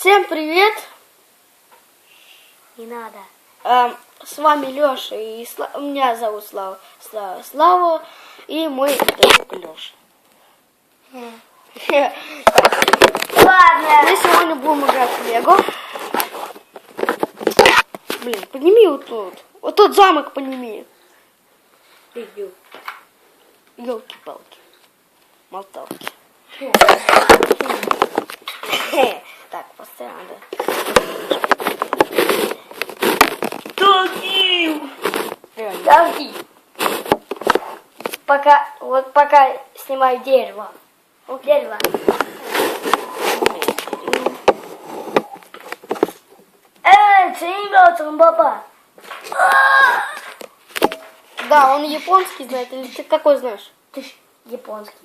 Всем привет! Не надо. С вами Леша и меня зовут Слава и мой друг Леша. Ладно. Мы сегодня будем играть в Лего. Блин, подними вот тут. Вот тот замок подними. Иду. Ёлки-палки. Молталки. Так, постоянно надо. Подожди. Пока снимаю дерево. Дерево. Папа. Да, он японский знает, или ты какой знаешь? Ты ж японский.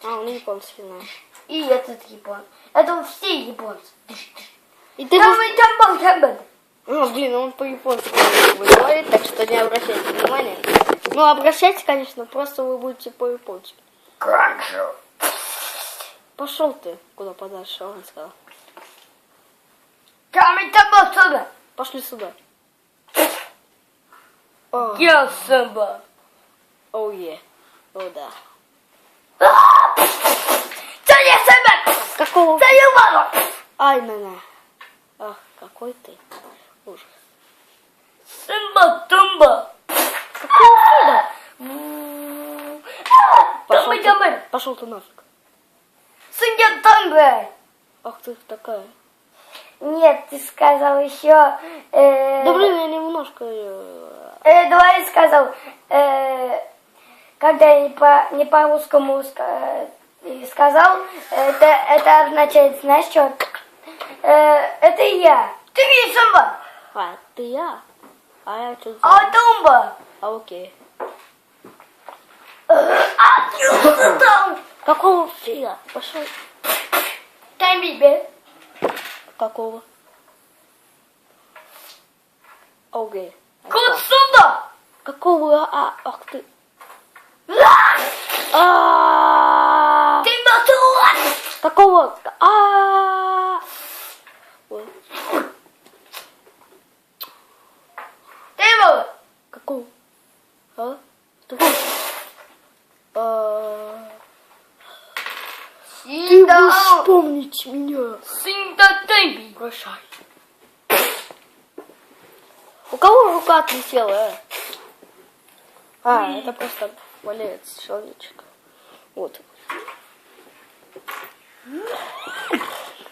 Он японский знает. И этот японский. Это все японцы. И ты Там блин, он по-японски говорит, так что не обращайте внимания. Ну, обращайте, конечно, просто вы будете по-японски. Пошел ты куда подальше, он сказал. Пошли сюда. Я сэмба. Оу, е. О, да. Какого? Ай, на. Ах, какой ты. Ужас. Сэмба-тумба. Пошел ты нафиг. Сэмба-тумба. Ах ты такая. Нет, ты сказал еще... Да блин, я немножко... Давай сказал, когда я не по-русскому сказал, это означает, знаешь что? Это я. Ты не сэмба. А, ты я? А я что-то... А тумба. А, окей. А ты там. Какого фига? Пошел. Таймби. Какого? Окей. Куцунда. Какого? Ах ты. Ты мотуан. Какого? Ой. Ты был. Какого? Ты будешь вспомнить меня. Синда таймби. Прощай. У кого рука отлетела? Это просто валяется человечек. Вот.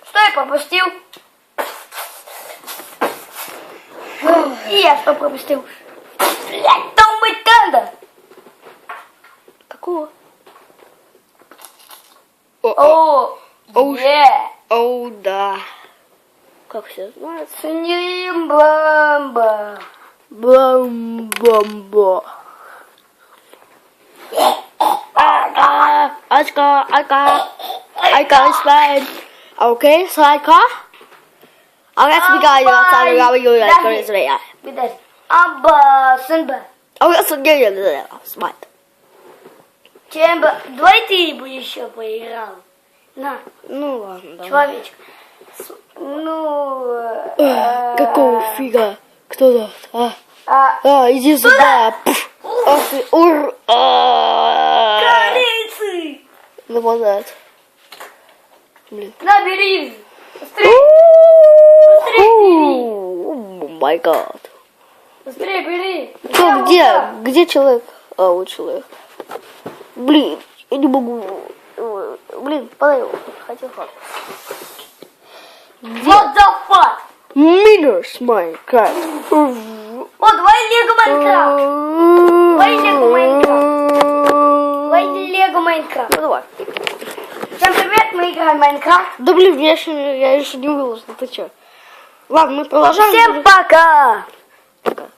Что я пропустил? И я что пропустил? Блядь, там быть надо. Какого? О, Оу, да. Как все знают? Снимбамба. Бам-бам-ба. Айка, спать. Окей, Сайка? А я сбегаю, я Подожди. Амба, сынба. спать. Чемба, давай ты будешь еще поиграл. На, Ну ладно, давай. человечек. Ну... Какого фига? Кто тут? Иди Сюда. сюда. Ах ты, Корицы! Нападает. Блин. Набери! Быстрее! О май гад. Быстрее бери! Кто, где? Где человек? Вот человек. Блин, я не могу. Блин, подай его. Хотел хак. What the fuck? Минус Майнкрафт. О, давай Лего Майнкрафт! Давай Лего Майнкрафт! Давай Лего Майнкрафт! Ну давай. Всем привет, мы играем в Майнкрафт. Да блин, я еще не выложил. Ты че? Ладно, мы продолжаем. Всем пока! Пока.